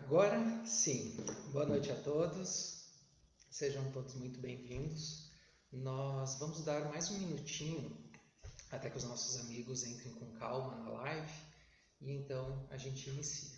Agora sim, boa noite a todos, sejam todos muito bem-vindos. Nós vamos dar mais um minutinho até que os nossos amigos entrem com calma na live e então a gente inicia.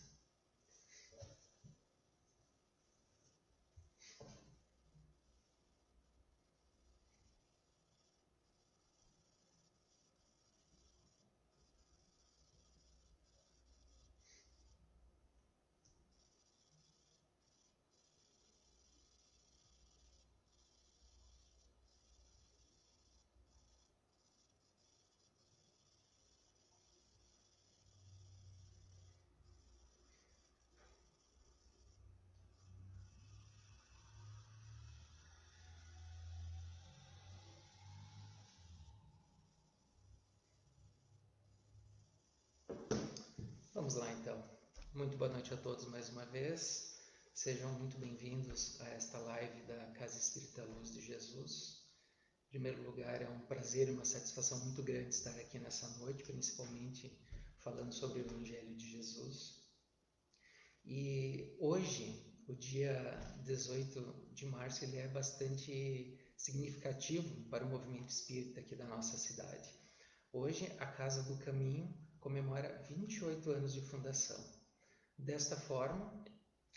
Vamos lá então. Muito boa noite a todos mais uma vez. Sejam muito bem-vindos a esta live da Casa Espírita Luz de Jesus. Em primeiro lugar, é um prazer e uma satisfação muito grande estar aqui nessa noite, principalmente falando sobre o Evangelho de Jesus. E hoje, o dia 18 de março, ele é bastante significativo para o movimento espírita aqui da nossa cidade. Hoje, a Casa do Caminho comemora 28 anos de fundação. Desta forma,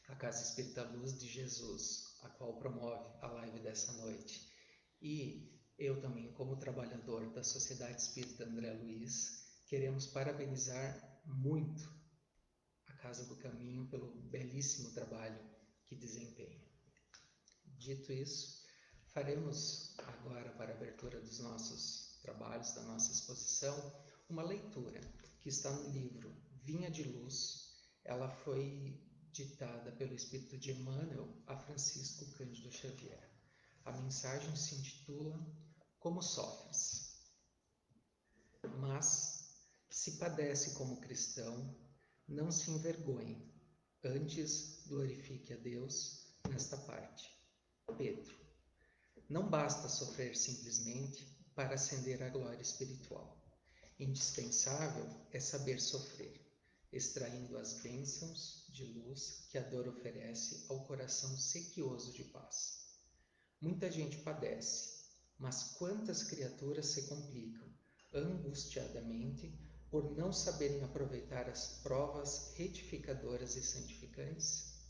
a Casa Espírita Luz de Jesus, a qual promove a live dessa noite, e eu também, como trabalhador da Sociedade Espírita André Luiz, queremos parabenizar muito a Casa do Caminho pelo belíssimo trabalho que desempenha. Dito isso, faremos agora, para a abertura dos nossos trabalhos, da nossa exposição, uma leitura que está no livro Vinha de Luz. Ela foi ditada pelo Espírito de Emmanuel a Francisco Cândido Xavier. A mensagem se intitula Como Sofres. Mas, se padece como cristão, não se envergonhe, antes glorifique a Deus nesta parte. Pedro. Não basta sofrer simplesmente para ascender à glória espiritual. Indispensável é saber sofrer, extraindo as bênçãos de luz que a dor oferece ao coração sequioso de paz. Muita gente padece, mas quantas criaturas se complicam angustiadamente por não saberem aproveitar as provas retificadoras e santificantes?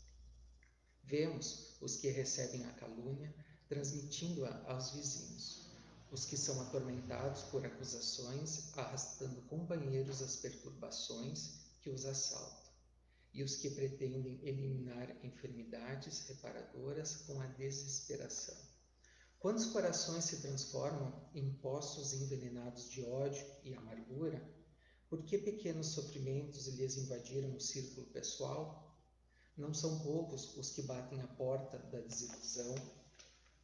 Vemos os que recebem a calúnia, transmitindo-a aos vizinhos, os que são atormentados por acusações, arrastando companheiros às perturbações que os assaltam, e os que pretendem eliminar enfermidades reparadoras com a desesperação. Quantos corações se transformam em poços envenenados de ódio e amargura? Por que pequenos sofrimentos lhes invadiram o círculo pessoal? Não são poucos os que batem a porta da desilusão,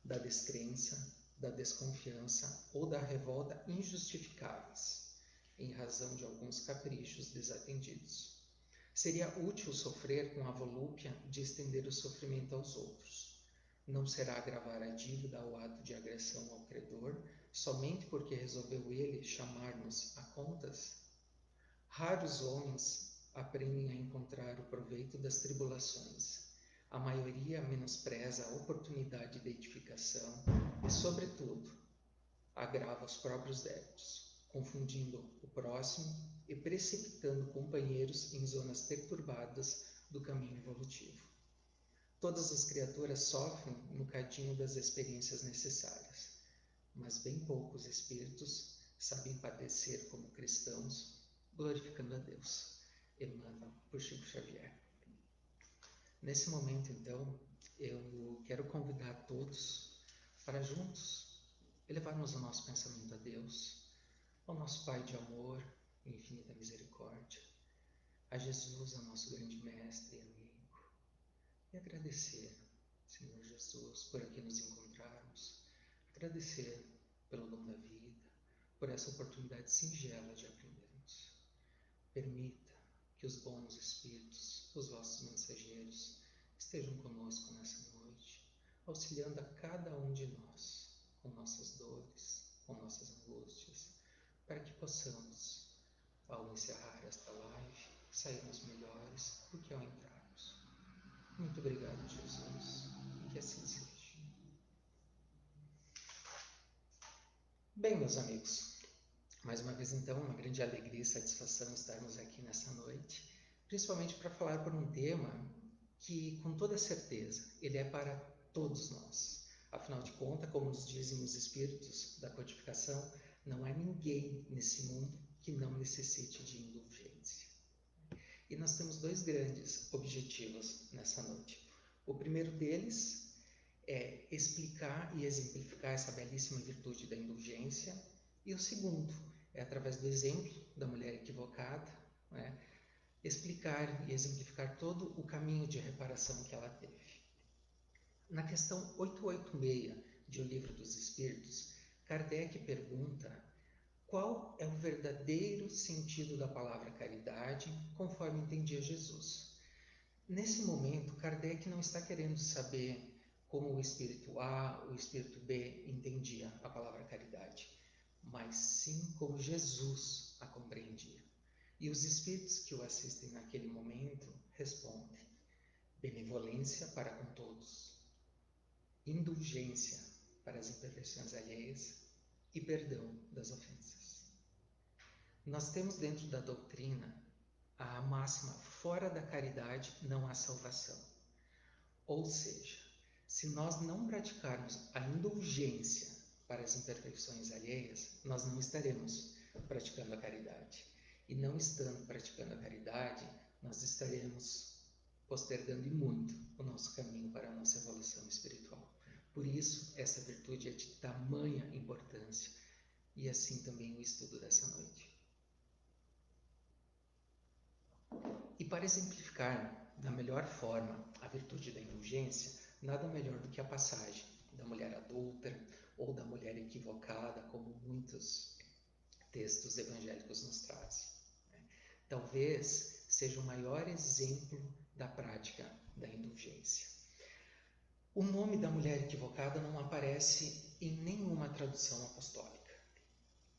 da descrença, da desconfiança ou da revolta injustificáveis, em razão de alguns caprichos desatendidos. Seria útil sofrer com a volúpia de estender o sofrimento aos outros. Não será agravar a dívida ao ato de agressão ao credor, somente porque resolveu ele chamar-nos a contas? Raros homens aprendem a encontrar o proveito das tribulações. A maioria menospreza a oportunidade de edificação e, sobretudo, agrava os próprios débitos, confundindo o próximo e precipitando companheiros em zonas perturbadas do caminho evolutivo. Todas as criaturas sofrem no cadinho das experiências necessárias, mas bem poucos espíritos sabem padecer como cristãos, glorificando a Deus. Emmanuel, por Chico Xavier. Nesse momento, então, eu quero convidar todos para juntos elevarmos o nosso pensamento a Deus, ao nosso Pai de amor e infinita misericórdia, a Jesus, ao nosso grande mestre e amigo, e agradecer, Senhor Jesus, por aqui nos encontrarmos, agradecer pelo dom da vida, por essa oportunidade singela de aprendermos. Permita que os bons espíritos, os vossos mensageiros, estejam conosco nessa noite, auxiliando a cada um de nós, com nossas dores, com nossas angústias, para que possamos, ao encerrar esta live, sairmos melhores do que ao entrarmos. Muito obrigado, Jesus. E que assim seja. Bem, meus amigos, mais uma vez então, uma grande alegria e satisfação estarmos aqui nessa noite, principalmente para falar por um tema que, com toda certeza, ele é para todos nós. Afinal de contas, como nos dizem os espíritos da codificação, não há ninguém nesse mundo que não necessite de indulgência. E nós temos dois grandes objetivos nessa noite. O primeiro deles é explicar e exemplificar essa belíssima virtude da indulgência, e o segundo é, através do exemplo da mulher equivocada, né, explicar e exemplificar todo o caminho de reparação que ela teve. Na questão 886 de O Livro dos Espíritos, Kardec pergunta qual é o verdadeiro sentido da palavra caridade, conforme entendia Jesus. Nesse momento, Kardec não está querendo saber como o espírito A, o espírito B entendia a palavra caridade, mas sim como Jesus a compreendia. E os espíritos que o assistem naquele momento respondem: benevolência para com todos, indulgência para as imperfeições alheias e perdão das ofensas. Nós temos dentro da doutrina a máxima: fora da caridade não há salvação. Ou seja, se nós não praticarmos a indulgência para as imperfeições alheias, nós não estaremos praticando a caridade. E não estando praticando a caridade, nós estaremos postergando e muito o nosso caminho para a nossa evolução espiritual. Por isso, essa virtude é de tamanha importância, e assim também o estudo dessa noite. E para exemplificar da melhor forma a virtude da indulgência, nada melhor do que a passagem da mulher adúltera ou da mulher equivocada, como muitos textos evangélicos nos trazem. Talvez seja o maior exemplo da prática da indulgência. O nome da mulher equivocada não aparece em nenhuma tradução apostólica.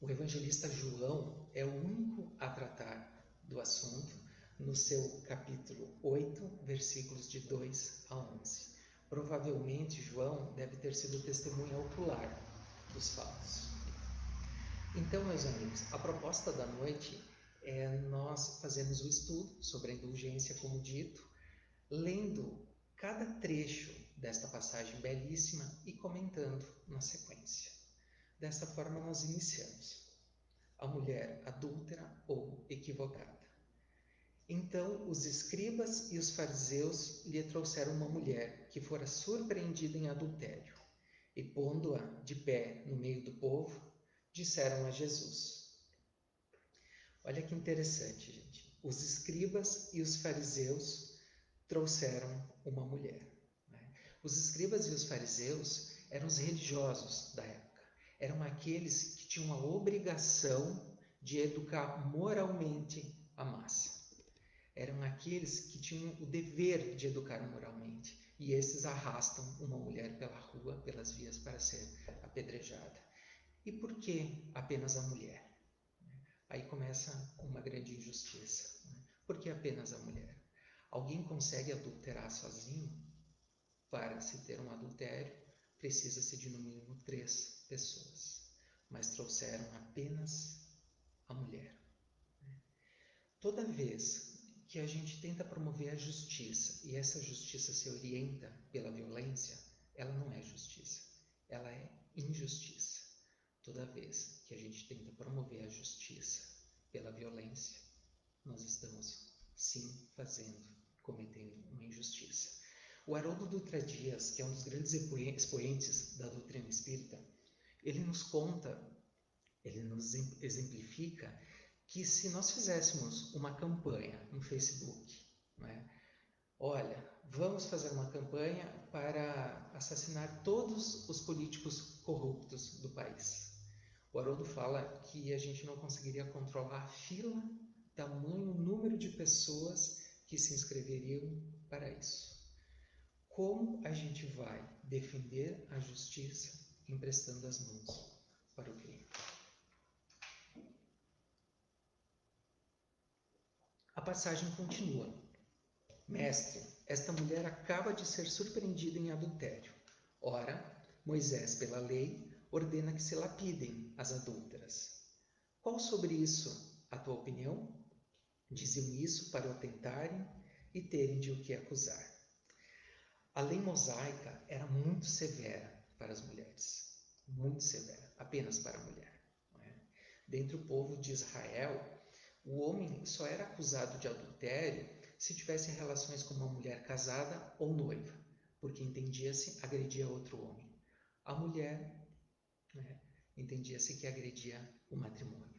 O evangelista João é o único a tratar do assunto no seu capítulo 8, versículos de 2 a 11. Provavelmente João deve ter sido testemunha ocular dos fatos. Então, meus amigos, a proposta da noite é nós fazermos o estudo sobre a indulgência, como dito, lendo cada trecho desta passagem belíssima e comentando na sequência. Dessa forma, nós iniciamos. A mulher adúltera ou equivocada. Então os escribas e os fariseus lhe trouxeram uma mulher que fora surpreendida em adultério, e pondo-a de pé no meio do povo, disseram a Jesus. Olha que interessante, gente. Os escribas e os fariseus trouxeram uma mulher. Os escribas e os fariseus eram os religiosos da época. Eram aqueles que tinham a obrigação de educar moralmente a massa. Eram aqueles que tinham o dever de educar moralmente. E esses arrastam uma mulher pela rua, pelas vias, para ser apedrejada. E por que apenas a mulher? Aí começa uma grande injustiça. Por que apenas a mulher? Alguém consegue adulterar sozinho? Para se ter um adultério, precisa-se de no mínimo 3 pessoas. Mas trouxeram apenas a mulher. Toda vez que a gente tenta promover a justiça e essa justiça se orienta pela violência, ela não é justiça, ela é injustiça. Toda vez que a gente tenta promover a justiça pela violência, nós estamos sim cometendo uma injustiça. O Haroldo Dutra Dias, que é um dos grandes expoentes da doutrina espírita, ele nos conta, ele nos exemplifica que se nós fizéssemos uma campanha no Facebook, né? Olha, vamos fazer uma campanha para assassinar todos os políticos corruptos do país. O Haroldo fala que a gente não conseguiria controlar a fila, tamanho número de pessoas que se inscreveriam para isso. Como a gente vai defender a justiça emprestando as mãos para o crime? A passagem continua. Mestre, esta mulher acaba de ser surpreendida em adultério. Ora, Moisés, pela lei, ordena que se lapidem as adúlteras. Qual sobre isso a tua opinião? Diziam isso para o tentarem e terem de o que acusar. A lei mosaica era muito severa para as mulheres, muito severa, apenas para a mulher. Não é? Dentre o povo de Israel, o homem só era acusado de adultério se tivesse relações com uma mulher casada ou noiva, porque entendia-se agredia outro homem. A mulher, né, entendia-se que agredia o matrimônio.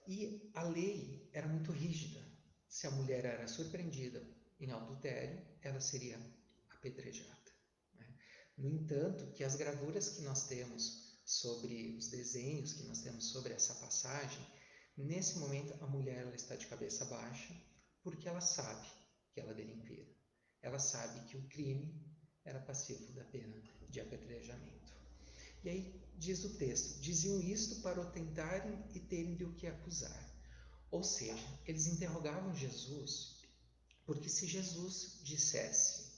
E a lei era muito rígida. Se a mulher era surpreendida em adultério, ela seria apedrejada. Né? No entanto, que as gravuras que nós temos sobre os desenhos que nós temos sobre essa passagem, nesse momento a mulher ela está de cabeça baixa, porque ela sabe que ela delinquira. Ela sabe que o crime era passivo da pena de apedrejamento. E aí diz o texto, diziam isto para o tentarem e terem de o que acusar. Ou seja, eles interrogavam Jesus, porque se Jesus dissesse,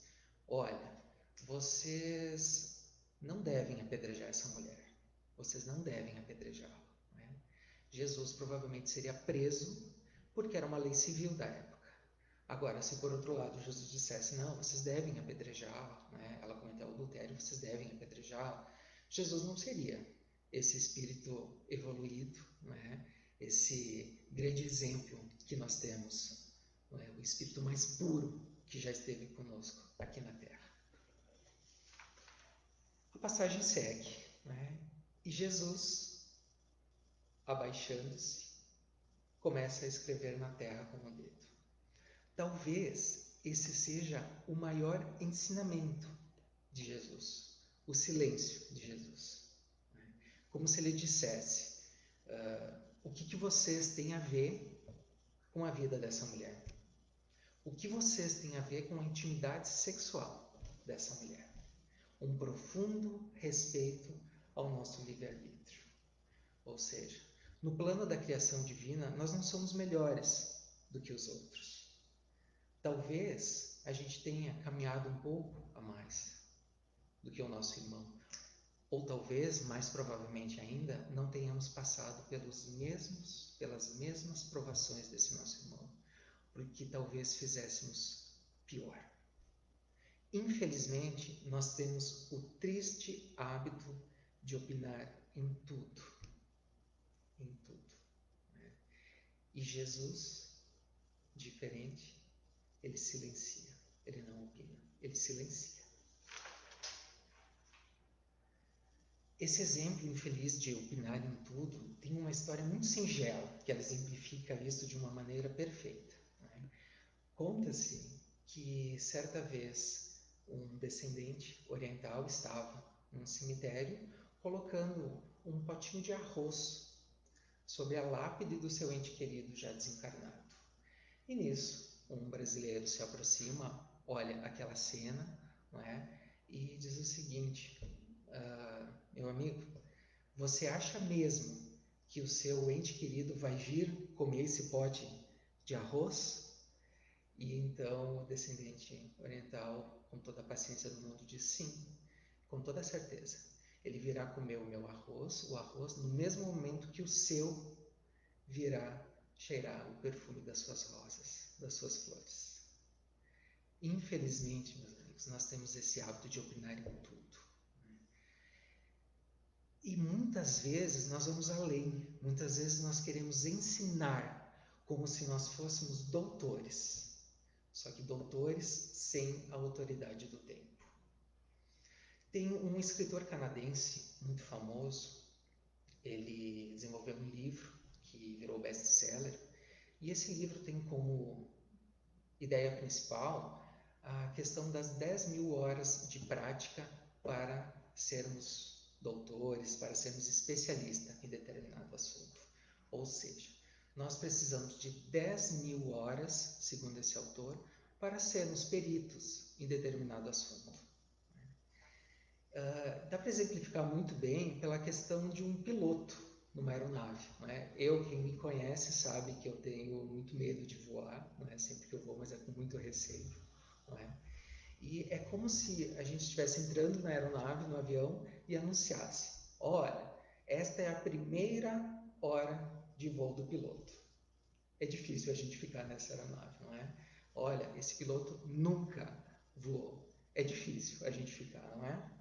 olha, vocês não devem apedrejar essa mulher, vocês não devem apedrejá-la. Né? Jesus provavelmente seria preso, porque era uma lei civil da época. Agora, se por outro lado Jesus dissesse, não, vocês devem apedrejá-la, né? Ela cometeu adultério, vocês devem apedrejá-la, Jesus não seria esse espírito evoluído, né? Esse grande exemplo que nós temos, né? O espírito mais puro que já esteve conosco aqui na Terra. A passagem segue, né? E Jesus, abaixando-se, começa a escrever na terra com o dedo. Talvez esse seja o maior ensinamento de Jesus, o silêncio de Jesus. Como se ele dissesse, o que vocês têm a ver com a vida dessa mulher? O que vocês têm a ver com a intimidade sexual dessa mulher? Um profundo respeito ao nosso livre-arbítrio. Ou seja, no plano da criação divina, nós não somos melhores do que os outros. Talvez a gente tenha caminhado um pouco a mais do que o nosso irmão. Ou talvez, mais provavelmente ainda, não tenhamos passado pelas mesmas provações desse nosso irmão, porque talvez fizéssemos pior. Infelizmente, nós temos o triste hábito de opinar em tudo. Em tudo. Né? E Jesus, diferente, ele silencia, ele não opina, ele silencia. Esse exemplo infeliz de opinar em tudo tem uma história muito singela, que ela exemplifica isso de uma maneira perfeita. Né? Conta-se que, certa vez, um descendente oriental estava num cemitério colocando um potinho de arroz sobre a lápide do seu ente querido já desencarnado. E nisso, um brasileiro se aproxima, olha aquela cena, não é? E diz o seguinte, meu amigo, você acha mesmo que o seu ente querido vai vir comer esse pote de arroz? E então o descendente oriental, com toda a paciência do mundo, diz sim, com toda certeza. Ele virá comer o meu arroz, o arroz, no mesmo momento que o seu virá cheirar o perfume das suas rosas, das suas flores. Infelizmente, meus amigos, nós temos esse hábito de opinar em tudo. E muitas vezes nós vamos além, muitas vezes nós queremos ensinar como se nós fôssemos doutores, só que doutores sem a autoridade do tempo. Tem um escritor canadense muito famoso, ele desenvolveu um livro que virou best-seller, e esse livro tem como ideia principal a questão das 10.000 horas de prática para sermos doutores, para sermos especialistas em determinado assunto. Ou seja, nós precisamos de 10.000 horas, segundo esse autor, para sermos peritos em determinado assunto. Dá para exemplificar muito bem pela questão de um piloto. numa aeronave, não é? Quem me conhece sabe que eu tenho muito medo de voar, não é? Sempre que eu vou, mas é com muito receio, não é? E é como se a gente estivesse entrando na aeronave, no avião, e anunciasse: olha, esta é a primeira hora de voo do piloto. É difícil a gente ficar nessa aeronave, não é? Olha, esse piloto nunca voou. É difícil a gente ficar, não é?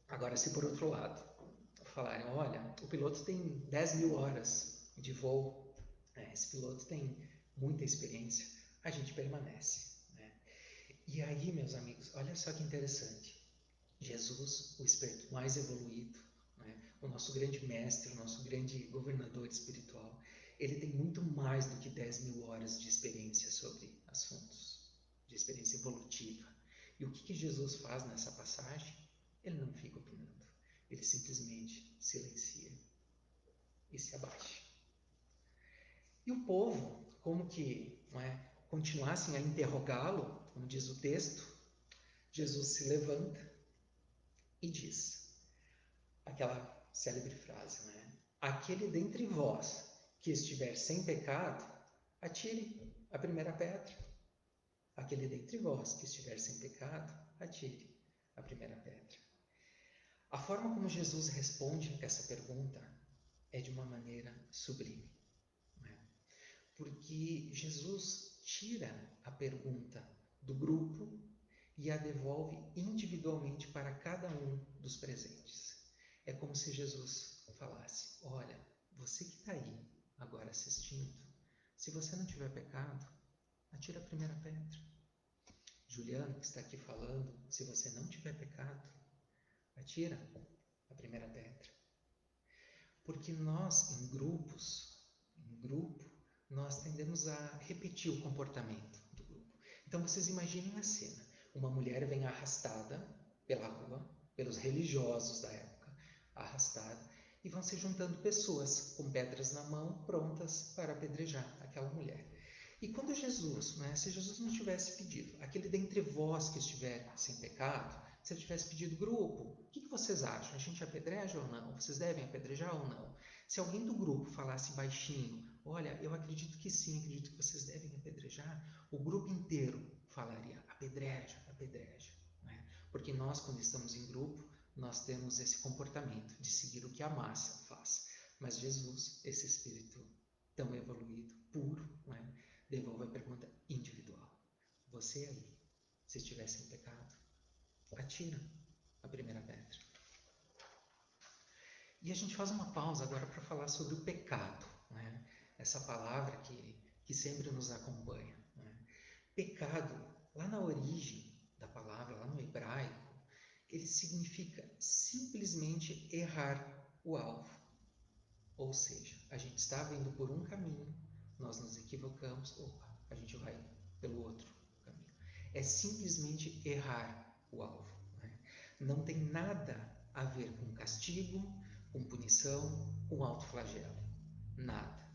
Agora, se por outro lado falarem: olha, o piloto tem 10 mil horas de voo, esse piloto tem muita experiência, a gente permanece. E aí, meus amigos, olha só que interessante. Jesus, o espírito mais evoluído, o nosso grande mestre, o nosso grande governador espiritual, ele tem muito mais do que 10 mil horas de experiência sobre assuntos, de experiência evolutiva. E o que Jesus faz nessa passagem? Ele não fica opinando, ele simplesmente silencia e se abaixa. E o povo, como que continuassem a interrogá-lo, como diz o texto, Jesus se levanta e diz aquela célebre frase, aquele dentre vós que estiver sem pecado, atire a primeira pedra. Aquele dentre vós que estiver sem pecado, atire a primeira pedra. A forma como Jesus responde essa pergunta é de uma maneira sublime. Porque Jesus tira a pergunta do grupo e a devolve individualmente para cada um dos presentes. É como se Jesus falasse: olha, você que está aí agora assistindo, se você não tiver pecado, atira a primeira pedra. Juliano, que está aqui falando, se você não tiver pecado, atira a primeira pedra. Porque nós, em grupo, nós tendemos a repetir o comportamento do grupo. Então vocês imaginem a cena. Uma mulher vem arrastada pela rua, pelos religiosos da época, arrastada, e vão se juntando pessoas com pedras na mão, prontas para apedrejar aquela mulher. E quando Jesus, se Jesus não tivesse pedido, aquele dentre vós que estiver sem pecado, se ele tivesse pedido: grupo, o que vocês acham? A gente apedreja ou não? Vocês devem apedrejar ou não? Se alguém do grupo falasse baixinho: olha, eu acredito que sim, acredito que vocês devem apedrejar, o grupo inteiro falaria: apedreja, apedreja. Porque nós, quando estamos em grupo, nós temos esse comportamento de seguir o que a massa faz. Mas Jesus, esse espírito tão evoluído, puro, devolve a pergunta individual. Você aí, se estiver sem pecado, atira a primeira pedra. E a gente faz uma pausa agora para falar sobre o pecado, essa palavra que sempre nos acompanha. Pecado, lá na origem da palavra, lá no hebraico, ele significa simplesmente errar o alvo. Ou seja, a gente estava indo por um caminho, nós nos equivocamos, a gente vai pelo outro caminho. É simplesmente errar o alvo. Não tem nada a ver com castigo, com punição, com autoflagelo. Nada.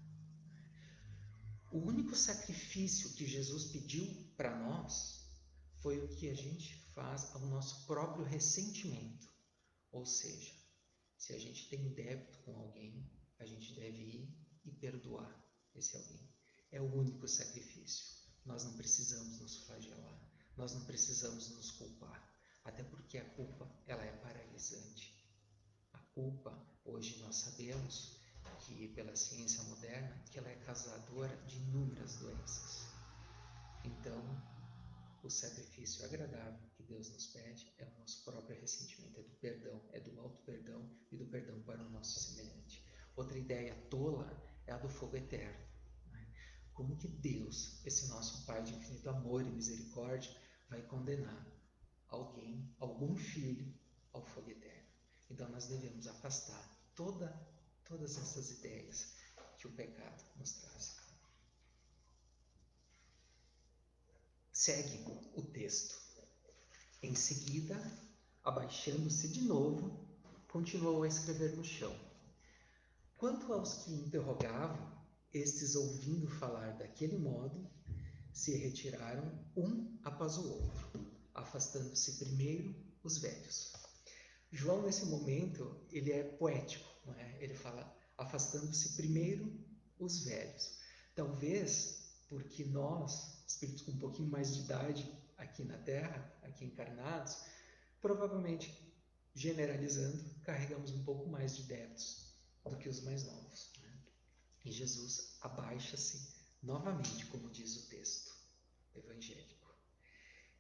O único sacrifício que Jesus pediu para nós foi o que a gente faz ao nosso próprio ressentimento. Ou seja, se a gente tem débito com alguém, a gente deve ir e perdoar esse alguém. É o único sacrifício. Nós não precisamos nos flagelar, nós não precisamos nos culpar, até porque a culpa ela é paralisante. A culpa, hoje nós sabemos que pela ciência moderna, que ela é causadora de inúmeras doenças. Então, o sacrifício agradável que Deus nos pede é o nosso próprio ressentimento, é do perdão, é do auto-perdão e do perdão para o nosso semelhante. Outra ideia tola é a do fogo eterno. Como que Deus, esse nosso Pai de infinito amor e misericórdia, vai condenar alguém, algum filho, ao fogo eterno? Então nós devemos afastar todas essas ideias que o pecado nos traz. Segue o texto. Em seguida, abaixando-se de novo, continuou a escrever no chão. Quanto aos que interrogavam, estes, ouvindo falar daquele modo, se retiraram um após o outro, afastando-se primeiro os velhos. João, nesse momento, ele é poético. não é? Ele fala, afastando-se primeiro os velhos. Talvez porque nós, espíritos com um pouquinho mais de idade aqui na Terra, aqui encarnados, provavelmente, generalizando, carregamos um pouco mais de débitos do que os mais novos, né? E Jesus abaixa-se novamente, como diz o texto evangélico.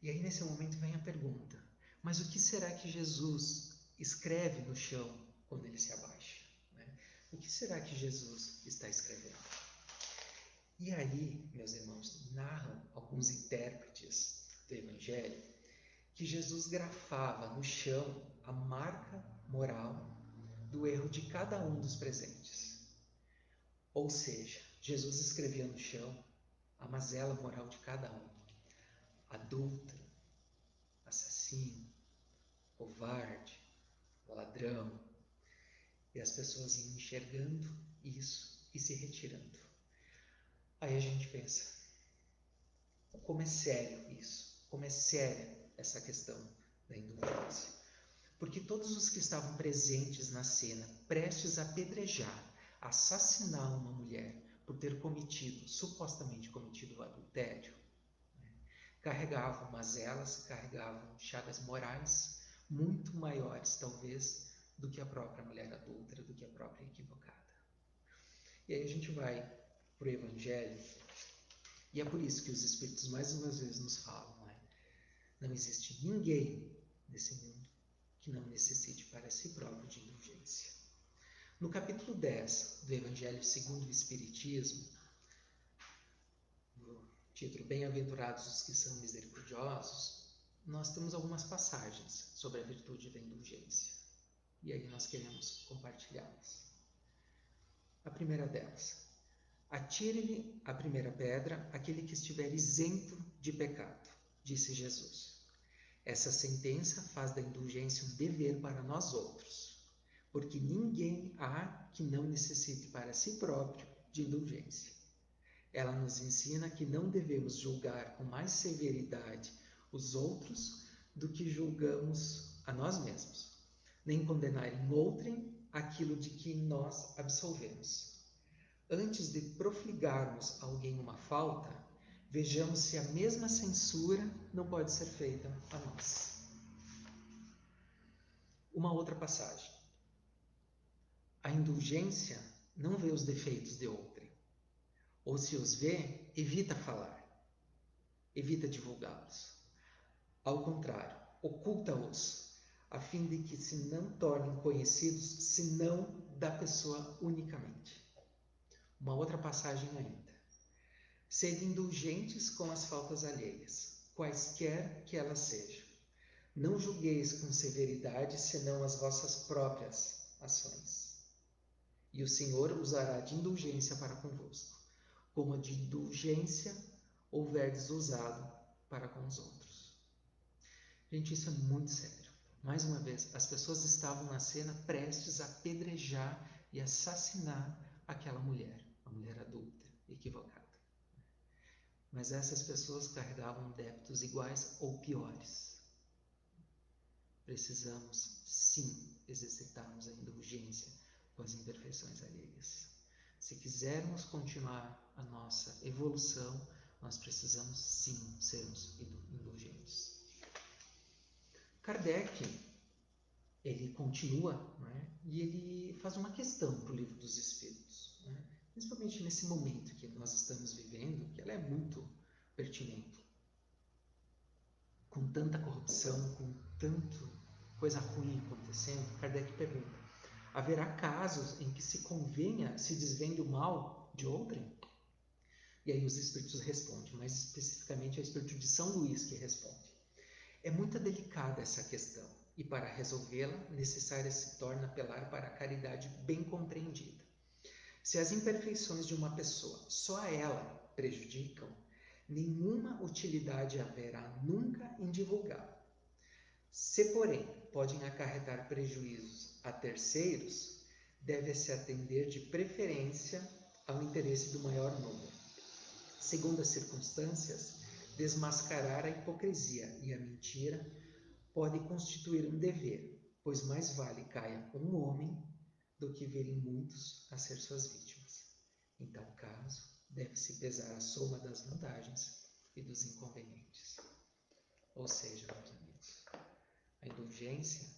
E aí, nesse momento, vem a pergunta: mas o que será que Jesus escreve no chão quando ele se abaixa, né? O que será que Jesus está escrevendo? E aí, meus irmãos, narram alguns intérpretes do Evangelho que Jesus grafava no chão a marca moral do erro de cada um dos presentes. Ou seja, Jesus escrevia no chão a mazela moral de cada um: adúltero, assassino, covarde, ladrão. E as pessoas iam enxergando isso e se retirando. Aí a gente pensa, como é sério isso? Como é séria essa questão da indulgência? Porque todos os que estavam presentes na cena, prestes a apedrejar, assassinar uma mulher por ter supostamente cometido o adultério, carregavam mazelas, carregavam chagas morais muito maiores, talvez, do que a própria mulher adúltera, do que a própria equivocada. E aí a gente vai para o Evangelho, e é por isso que os Espíritos mais uma vez nos falam, não é? Não existe ninguém nesse mundo que não necessite para si próprio de indulgência. No capítulo 10 do Evangelho segundo o Espiritismo, no título Bem-aventurados os que são misericordiosos, nós temos algumas passagens sobre a virtude da indulgência. E aí nós queremos compartilhá-las. A primeira delas: atire-lhe a primeira pedra aquele que estiver isento de pecado, disse Jesus. Essa sentença faz da indulgência um dever para nós outros, porque ninguém há que não necessite para si próprio de indulgência. Ela nos ensina que não devemos julgar com mais severidade os outros do que julgamos a nós mesmos, nem condenar em outrem aquilo de que nós absolvemos. Antes de profligarmos alguém uma falta, vejamos se a mesma censura não pode ser feita a nós. Uma outra passagem. A indulgência não vê os defeitos de outrem, ou se os vê, evita falar, evita divulgá-los. Ao contrário, oculta-os, a fim de que se não tornem conhecidos senão da pessoa unicamente. Uma outra passagem ainda. Sede indulgentes com as faltas alheias, quaisquer que elas sejam. Não julgueis com severidade senão as vossas próprias ações. E o Senhor usará de indulgência para convosco, como de indulgência houverdes usado para com os outros. Gente, isso é muito sério. Mais uma vez, as pessoas estavam na cena prestes a apedrejar e assassinar aquela mulher, a mulher adúltera, equivocada. Mas essas pessoas carregavam débitos iguais ou piores. Precisamos, sim, exercitarmos a indulgência com as imperfeições alheias. Se quisermos continuar a nossa evolução, nós precisamos, sim, sermos indulgentes. Kardec, ele continua, né, e ele faz uma questão para o Livro dos Espíritos, né, principalmente nesse momento que nós estamos vivendo, que ela é muito pertinente. Com tanta corrupção, com tanta coisa ruim acontecendo, Kardec pergunta: haverá casos em que se convenha se desvende o mal de outrem? E aí os espíritos respondem, mais especificamente é o espírito de São Luís que responde. É muito delicada essa questão, e para resolvê-la, necessária se torna apelar para a caridade bem compreendida. Se as imperfeições de uma pessoa só a ela prejudicam, nenhuma utilidade haverá nunca em divulgá-la. Se, porém, podem acarretar prejuízos a terceiros, deve-se atender de preferência ao interesse do maior número. Segundo as circunstâncias, desmascarar a hipocrisia e a mentira pode constituir um dever, pois mais vale caia um homem do que virem muitos a ser suas vítimas. Em tal caso, deve-se pesar a soma das vantagens e dos inconvenientes. Ou seja, meus amigos, a indulgência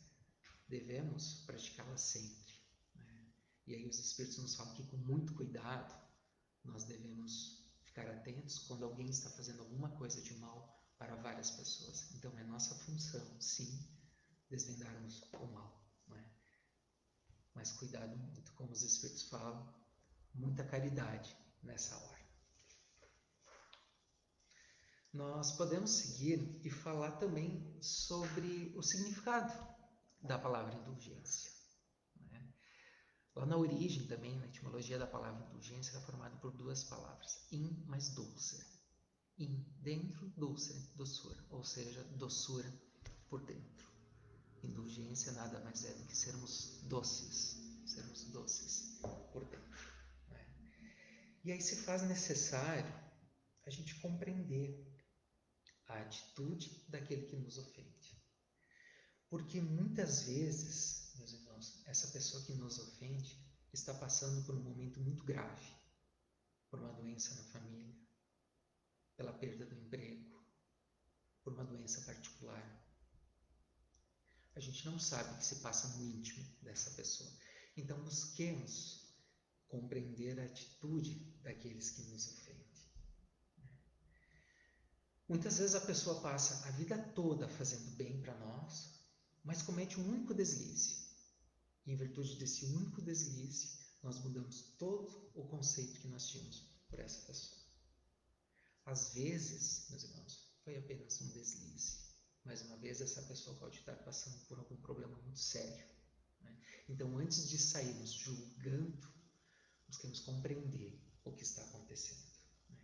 devemos praticá-la sempre, né? E aí os Espíritos nos falam que com muito cuidado nós devemos ficar atentos quando alguém está fazendo alguma coisa de mal para várias pessoas. Então é nossa função, sim, desvendarmos o mal, né? Mas cuidado muito, como os Espíritos falam, muita caridade nessa hora. Nós podemos seguir e falar também sobre o significado da palavra indulgência, né? Lá na origem também, na etimologia da palavra indulgência, é formada por duas palavras, in mais dulce. In, dentro, dulce, doçura, ou seja, doçura por dentro. Indulgência nada mais é do que sermos doces por dentro, né? E aí se faz necessário a gente compreender a atitude daquele que nos ofende. Porque muitas vezes, meus irmãos, essa pessoa que nos ofende está passando por um momento muito grave, por uma doença na família, pela perda do emprego, por uma doença particular. A gente não sabe o que se passa no íntimo dessa pessoa. Então busquemos compreender a atitude daqueles que nos ofendem. Muitas vezes a pessoa passa a vida toda fazendo bem para nós, mas comete um único deslize. E em virtude desse único deslize, nós mudamos todo o conceito que nós tínhamos por essa pessoa. Às vezes, meus irmãos, foi apenas um deslize. Mais uma vez, essa pessoa pode estar passando por algum problema muito sério, né? Então, antes de sairmos julgando, busquemos compreender o que está acontecendo, né?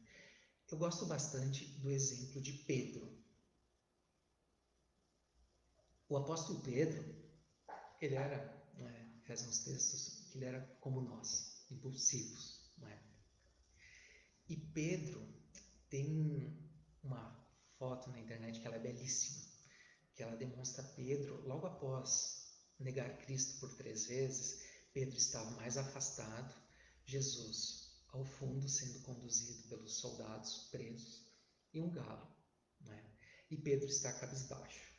Eu gosto bastante do exemplo de Pedro. O apóstolo Pedro, ele era, né, rezam os textos, que ele era como nós, impulsivos, não é? E Pedro tem uma foto na internet que ela é belíssima, que ela demonstra Pedro, logo após negar Cristo por 3 vezes, Pedro estava mais afastado, Jesus ao fundo sendo conduzido pelos soldados presos e um galo, né? E Pedro está cabisbaixo.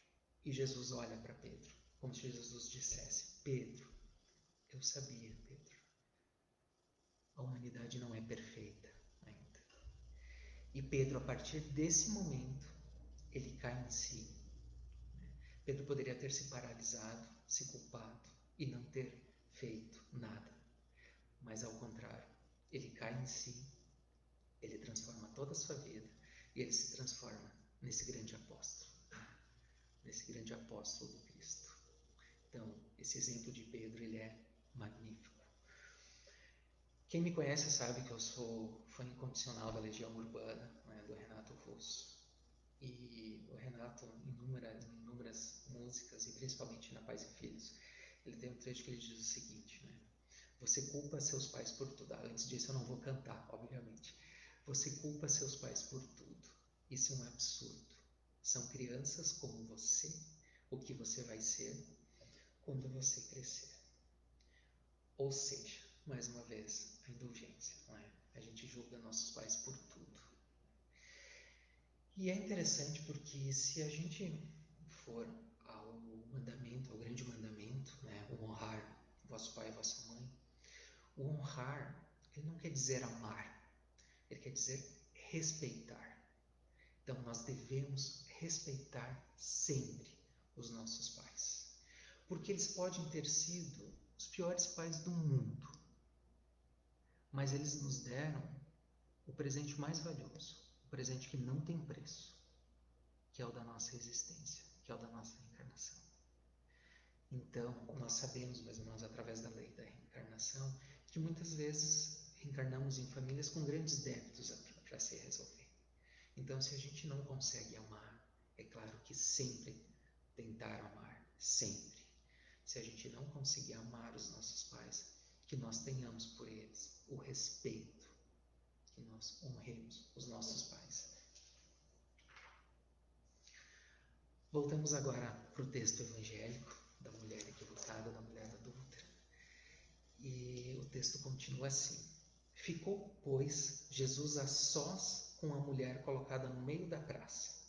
E Jesus olha para Pedro, como se Jesus dissesse: Pedro, eu sabia, Pedro, a humanidade não é perfeita ainda. E Pedro, a partir desse momento, ele cai em si. Pedro poderia ter se paralisado, se culpado e não ter feito nada. Mas ao contrário, ele cai em si, ele transforma toda a sua vida e ele se transforma nesse grande apóstolo do Cristo. Então, esse exemplo de Pedro, ele é magnífico. Quem me conhece sabe que eu sou fã incondicional da Legião Urbana, né, do Renato Russo. E o Renato, em inúmeras músicas, e principalmente na Pais e Filhos, ele tem um trecho que ele diz o seguinte, né? Você culpa seus pais por tudo. Antes disso eu não vou cantar, obviamente. Você culpa seus pais por tudo. Isso é um absurdo. São crianças como você, o que você vai ser quando você crescer. Ou seja, mais uma vez, a indulgência, não é? A gente julga nossos pais por tudo. E é interessante porque se a gente for ao mandamento, ao grande mandamento, né, o honrar vosso pai e vossa mãe, o honrar, ele não quer dizer amar, ele quer dizer respeitar. Então nós devemos respeitar sempre os nossos pais, porque eles podem ter sido os piores pais do mundo, mas eles nos deram o presente mais valioso, o presente que não tem preço, que é o da nossa existência, que é o da nossa reencarnação. Então, nós sabemos, meus irmãos, através da lei da reencarnação, que muitas vezes reencarnamos em famílias com grandes débitos para se resolver. Então, se a gente não consegue amar, é claro que sempre tentar amar, sempre. Se a gente não conseguir amar os nossos pais, que nós tenhamos por eles o respeito, que nós honremos os nossos pais. Voltamos agora para o texto evangélico da mulher equivocada, da mulher adúltera. texto continua assim: Ficou, pois, Jesus a sós com a mulher colocada no meio da praça.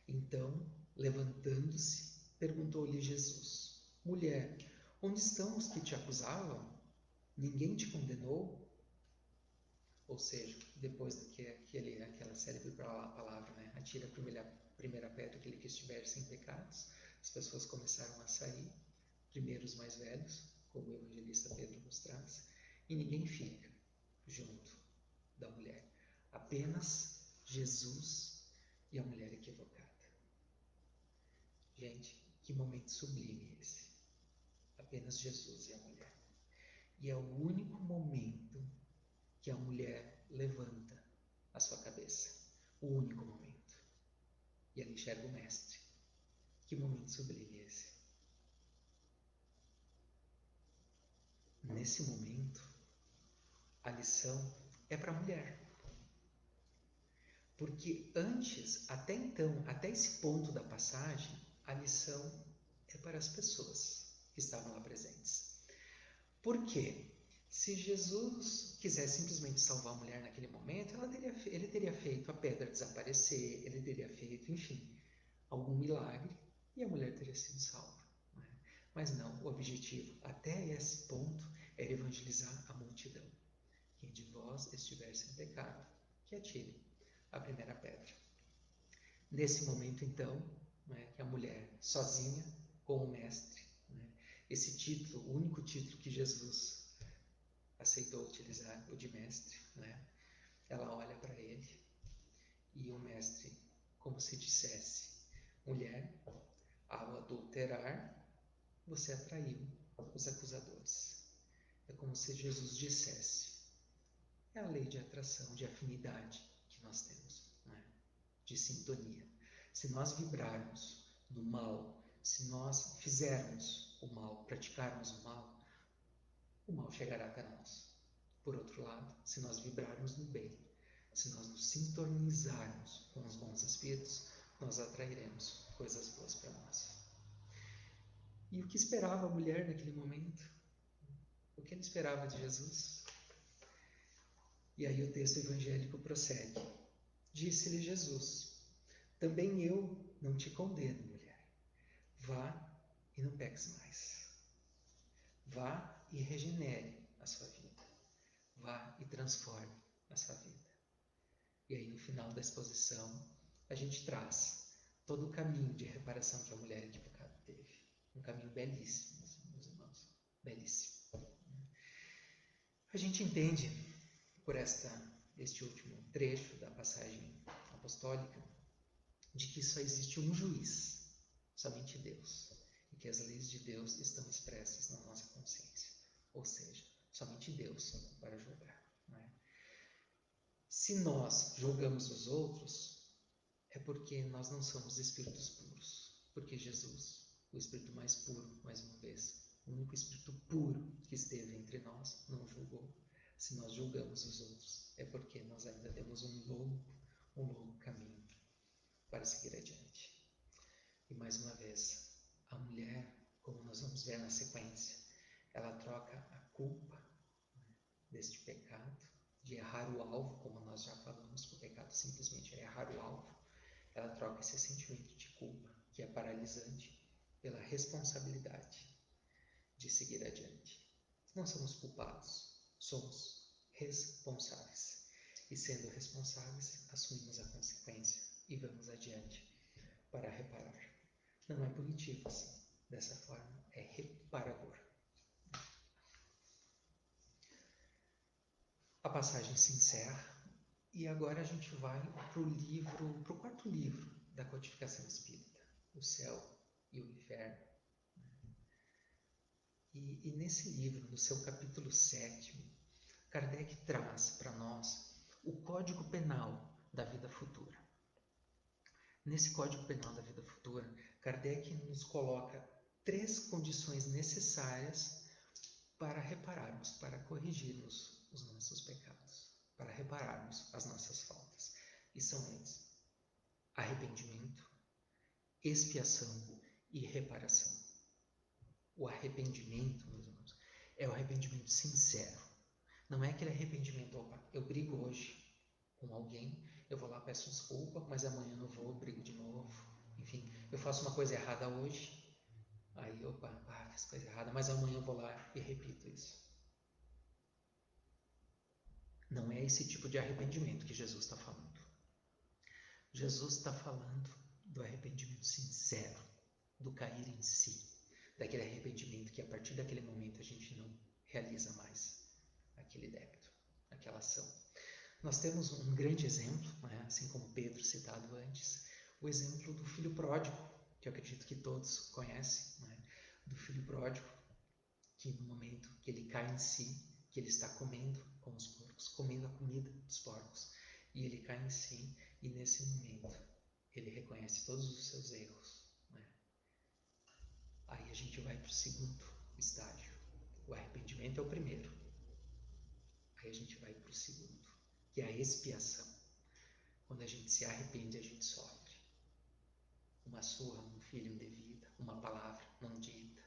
Então, levantando-se, perguntou-lhe Jesus: Mulher, onde estão os que te acusavam? Ninguém te condenou? Ou seja, depois aquela célebre palavra, né? Atira a primeira pedra aquele que estiver sem pecados. As pessoas começaram a sair, primeiro os mais velhos, como o evangelista Pedro nos traz, e ninguém fica junto da mulher. Apenas Jesus e a mulher equivocada. Gente, que momento sublime esse. Apenas Jesus e a mulher. E é o único momento que a mulher levanta a sua cabeça. O único momento. E ela enxerga o Mestre. Que momento sublime esse. Nesse momento, a lição é para a mulher. Porque antes, até então, até esse ponto da passagem, a lição é para as pessoas que estavam lá presentes. Por quê? Se Jesus quisesse simplesmente salvar a mulher naquele momento, ele teria feito a pedra desaparecer, ele teria feito, enfim, algum milagre e a mulher teria sido salva. Não é? Mas não, o objetivo até esse ponto era evangelizar a multidão. Quem de vós estiver sem pecado, que atire a primeira pedra. Nesse momento, então, que a mulher sozinha com o Mestre, esse título, o único título que Jesus aceitou utilizar, o de Mestre, ela olha para ele e o Mestre, como se dissesse: mulher, ao adulterar, você atraiu os acusadores. É como se Jesus dissesse: é a lei de atração, de afinidade que nós temos, de sintonia. Se nós vibrarmos no mal, se nós fizermos o mal, praticarmos o mal chegará até nós. Por outro lado, se nós vibrarmos no bem, se nós nos sintonizarmos com os bons espíritos, nós atrairemos coisas boas para nós. E o que esperava a mulher naquele momento? O que ela esperava de Jesus? E aí o texto evangélico prossegue. Disse-lhe Jesus: também eu não te condeno, mulher. Vá e não peques mais. Vá e regenere a sua vida. Vá e transforme a sua vida. E aí, no final da exposição, a gente traz todo o caminho de reparação que a mulher equivocada teve. Um caminho belíssimo, meus irmãos. Belíssimo. A gente entende, por este último trecho da passagem apostólica, de que só existe um juiz, somente Deus. E que as leis de Deus estão expressas na nossa consciência. Ou seja, somente Deus para julgar. Se nós julgamos os outros, é porque nós não somos espíritos puros. Porque Jesus, o espírito mais puro, mais uma vez, o único espírito puro que esteve entre nós, não julgou. Se nós julgamos os outros, é porque nós ainda temos um longo caminho para seguir adiante. E mais uma vez, a mulher, como nós vamos ver na sequência, ela troca a culpa deste pecado, de errar o alvo, como nós já falamos, que o pecado simplesmente é errar o alvo. Ela troca esse sentimento de culpa, que é paralisante, pela responsabilidade de seguir adiante. Não somos culpados, somos responsáveis. E sendo responsáveis, assumimos a consequência e vamos adiante para reparar. Não é punitivo assim. Dessa forma, é reparador. A passagem se encerra e agora a gente vai para o quarto livro da codificação espírita, o Céu e o Inferno. E nesse livro, no seu capítulo 7, Kardec traz para nós o Código Penal da Vida Futura. Nesse Código Penal da Vida Futura, Kardec nos coloca 3 condições necessárias para repararmos, para corrigirmos os nossos pecados, para repararmos as nossas faltas. E são eles: arrependimento, expiação e reparação. O arrependimento, meus irmãos, é o arrependimento sincero. Não é aquele arrependimento, opa, eu brigo hoje com alguém, eu vou lá, peço desculpa, mas amanhã eu vou, brigo de novo. Enfim, eu faço uma coisa errada hoje, aí, opa, fiz coisa errada, mas amanhã eu vou lá e repito isso. Não é esse tipo de arrependimento que Jesus está falando. Jesus está falando do arrependimento sincero, do cair em si, daquele arrependimento que a partir daquele momento a gente não realiza mais aquele débito, aquela ação. Nós temos um grande exemplo, né? Assim como Pedro citado antes, o exemplo do filho pródigo, que eu acredito que todos conhecem, né? Do filho pródigo, que no momento que ele cai em si, que ele está comendo com os porcos, comendo a comida dos porcos, e ele cai em si, e nesse momento ele reconhece todos os seus erros. Né? Aí a gente vai para o segundo estágio. O arrependimento é o primeiro. Aí a gente vai para o segundo, que é a expiação. Quando a gente se arrepende, a gente sofre. Uma surra, um filho indevida, uma palavra não dita,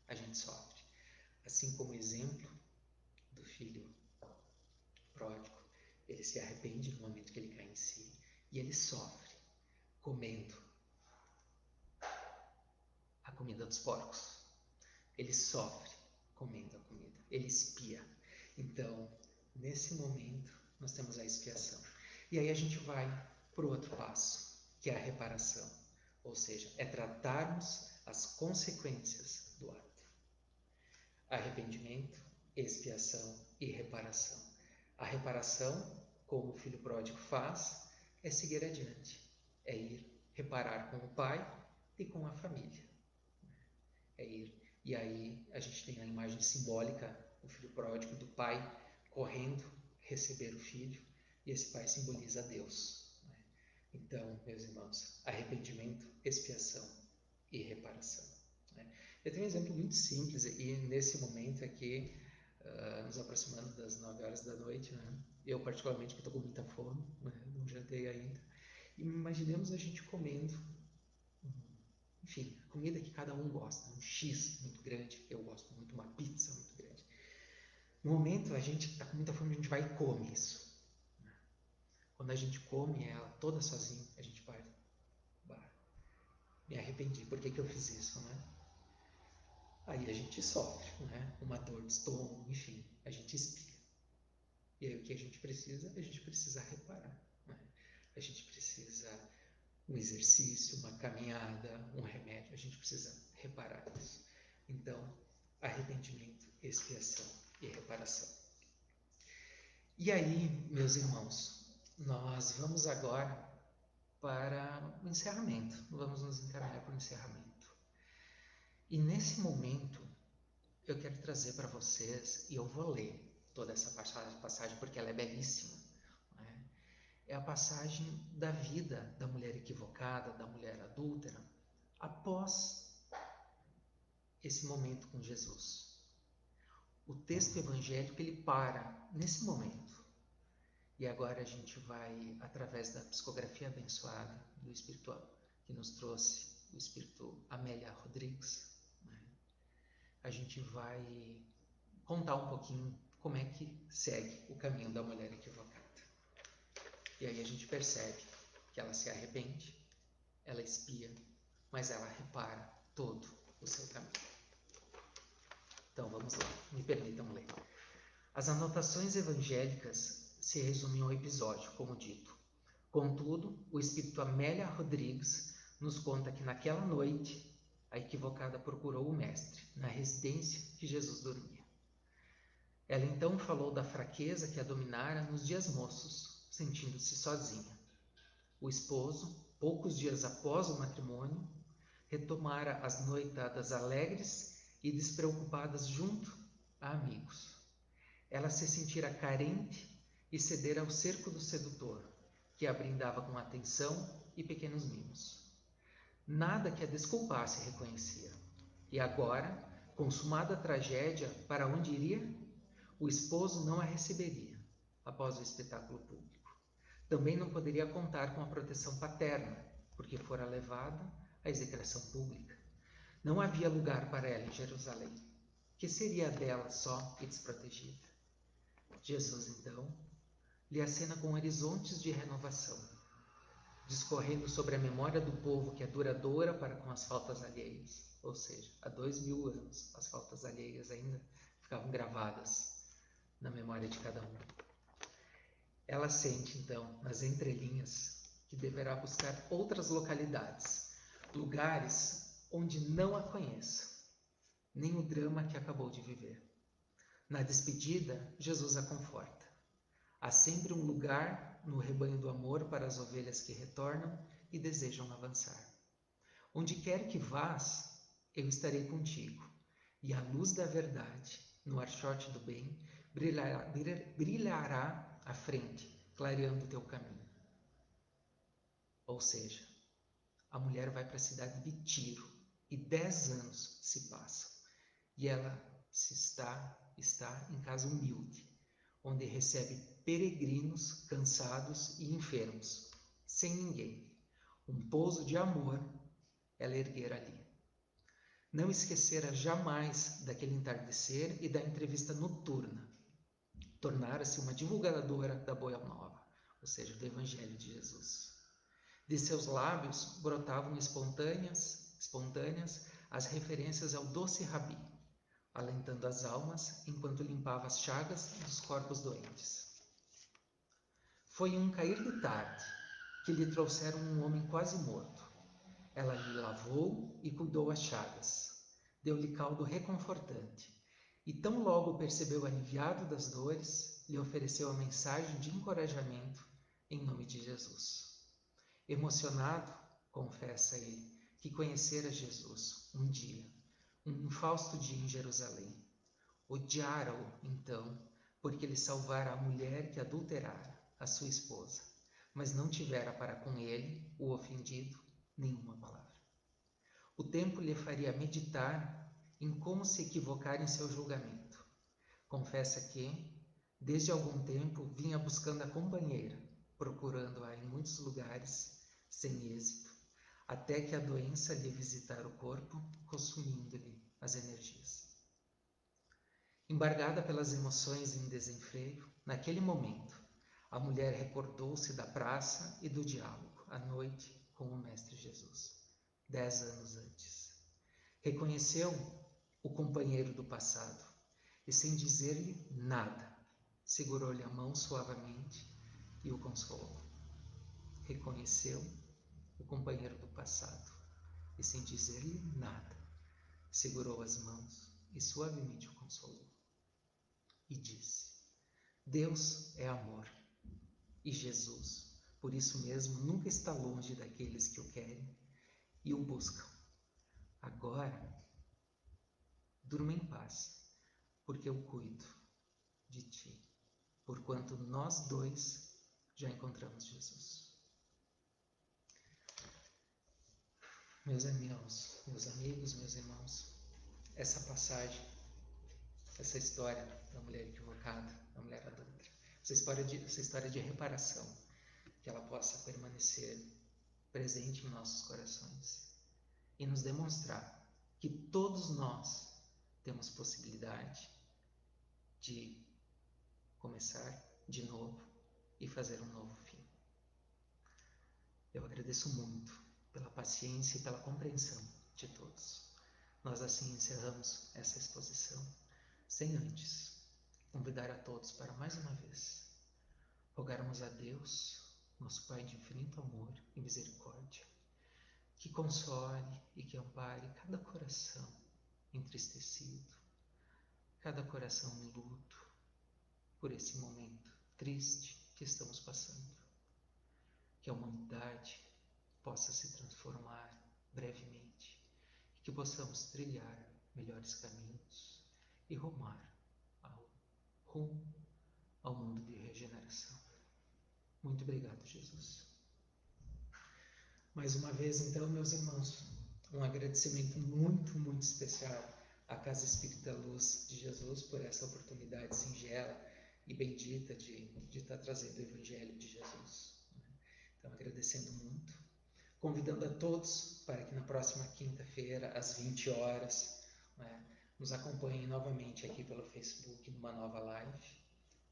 a gente sofre. Assim como o exemplo do filho pródigo, ele se arrepende no momento que ele cai em si e ele sofre comendo a comida dos porcos. Ele sofre comendo a comida, ele expia. Então, nesse momento, nós temos a expiação. E aí a gente vai para o outro passo, que é a reparação. Ou seja, é tratarmos as consequências do ato. Arrependimento, expiação e reparação. A reparação, como o filho pródigo faz, é seguir adiante. É ir reparar com o pai e com a família. É ir. E aí a gente tem a imagem simbólica do filho pródigo, do pai correndo receber o filho, e esse pai simboliza Deus. Né? Então, meus irmãos, arrependimento, expiação e reparação. Né? Eu tenho um exemplo muito simples e nesse momento aqui, nos aproximando das 9 horas da noite, né? Eu particularmente que estou com muita fome, né? Não jantei ainda, e imaginemos a gente comendo enfim, comida que cada um gosta, um X muito grande, eu gosto muito, uma pizza muito grande. No momento, a gente está com muita fome, a gente vai e come isso. Quando a gente come ela toda sozinha, a gente vai, me arrependi, por que eu fiz isso, né? Aí a gente sofre, né? Uma dor de estômago, enfim, a gente expia. E aí o que a gente precisa? A gente precisa reparar, né? A gente precisa um exercício, uma caminhada, um remédio, a gente precisa reparar isso. Então, arrependimento, expiação e reparação. E aí, meus irmãos, nós vamos agora para o encerramento. Vamos nos encaminhar para o encerramento. E nesse momento, eu quero trazer para vocês, e eu vou ler toda essa passagem porque ela é belíssima. Né? É a passagem da vida da mulher equivocada, da mulher adúltera, após esse momento com Jesus. O texto evangélico ele para nesse momento. E agora a gente vai, através da psicografia abençoada do Espírito que nos trouxe, o Espírito Amélia Rodrigues, né? A gente vai contar um pouquinho como é que segue o caminho da mulher equivocada. E aí a gente percebe que ela se arrepende, ela expia, mas ela repara todo o seu caminho. Então vamos lá, me permitam ler. As anotações evangélicas se resumem ao episódio, como dito. Contudo, o espírito Amélia Rodrigues nos conta que naquela noite a equivocada procurou o mestre na residência que Jesus dormia. Ela então falou da fraqueza que a dominara nos dias moços, sentindo-se sozinha. O esposo, poucos dias após o matrimônio, retomara as noitadas alegres e despreocupadas junto a amigos. Ela se sentira carente e cedera ao cerco do sedutor, que a brindava com atenção e pequenos mimos. Nada que a desculpasse reconhecia. E agora, consumada a tragédia, para onde iria? O esposo não a receberia, após o espetáculo público. Também não poderia contar com a proteção paterna, porque fora levada à execração pública. Não havia lugar para ela em Jerusalém. Que seria dela só e desprotegida? Jesus, então, lhe acena com horizontes de renovação, discorrendo sobre a memória do povo que é duradoura para com as faltas alheias. Ou seja, há 2000 anos as faltas alheias ainda ficavam gravadas na memória de cada um. Ela sente, então, nas entrelinhas, que deverá buscar outras localidades, lugares onde não a conheça, nem o drama que acabou de viver. Na despedida, Jesus a conforta. Há sempre um lugar no rebanho do amor para as ovelhas que retornam e desejam avançar. Onde quer que vás, eu estarei contigo, e a luz da verdade, no archote do bem, brilhará à frente, clareando o teu caminho. Ou seja, a mulher vai para a cidade de Tiro e 10 anos se passam. E ela está em casa humilde, onde recebe peregrinos cansados e enfermos, sem ninguém. Um pouso de amor ela erguera ali. Não esquecera jamais daquele entardecer e da entrevista noturna. Tornara-se uma divulgadora da boa nova, ou seja, do Evangelho de Jesus. De seus lábios brotavam espontâneas as referências ao doce Rabi, alentando as almas enquanto limpava as chagas dos corpos doentes. Foi em um cair de tarde que lhe trouxeram um homem quase morto. Ela lhe lavou e cuidou as chagas. Deu-lhe caldo reconfortante. E tão logo percebeu aliviado das dores, lhe ofereceu a mensagem de encorajamento em nome de Jesus. Emocionado, confessa ele, que conhecera Jesus um dia, um infausto dia em Jerusalém. Odiara-o, então, porque ele salvara a mulher que adulterara, a sua esposa, mas não tivera para com ele, o ofendido, nenhuma palavra. O tempo lhe faria meditar em como se equivocar em seu julgamento. Confessa que, desde algum tempo, vinha buscando a companheira, procurando-a em muitos lugares, sem êxito, até que a doença lhe visitara o corpo, consumindo-lhe as energias. Embargada pelas emoções em desenfreio, naquele momento, a mulher recordou-se da praça e do diálogo, à noite, com o Mestre Jesus, 10 anos antes. Reconheceu o companheiro do passado e, sem dizer-lhe nada, segurou-lhe a mão suavemente e o consolou. Reconheceu o companheiro do passado e, sem dizer-lhe nada, segurou as mãos e suavemente o consolou. E disse: Deus é amor e Jesus, por isso mesmo, nunca está longe daqueles que o querem e o buscam. Agora, durma em paz, porque eu cuido de ti, porquanto nós dois já encontramos Jesus. Meus irmãos, meus irmãos, essa passagem, essa história da mulher equivocada, da mulher adulta, essa história de reparação, que ela possa permanecer presente em nossos corações e nos demonstrar que todos nós temos possibilidade de começar de novo e fazer um novo fim. Eu agradeço muito pela paciência e pela compreensão de todos. Nós assim encerramos essa exposição, sem antes convidar a todos para mais uma vez rogarmos a Deus, nosso Pai de infinito amor e misericórdia, que console e que ampare cada coração entristecido, cada coração em luto por esse momento triste que estamos passando. Que a humanidade possa se transformar brevemente e que possamos trilhar melhores caminhos e rumo ao mundo de regeneração. Muito obrigado, Jesus. Mais uma vez, então, meus irmãos, um agradecimento muito, muito especial à Casa Espírita Luz de Jesus por essa oportunidade singela e bendita de estar trazendo o Evangelho de Jesus. Então, agradecendo muito, convidando a todos para que na próxima quinta-feira, às 20 horas, nos acompanhem novamente aqui pelo Facebook numa nova live.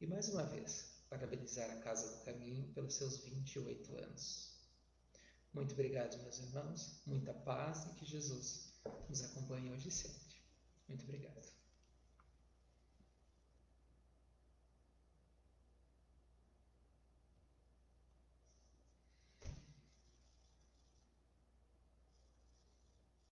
E mais uma vez, parabenizar a Casa do Caminho pelos seus 28 anos. Muito obrigado, meus irmãos. Muita paz e que Jesus nos acompanhe hoje e sempre. Muito obrigado.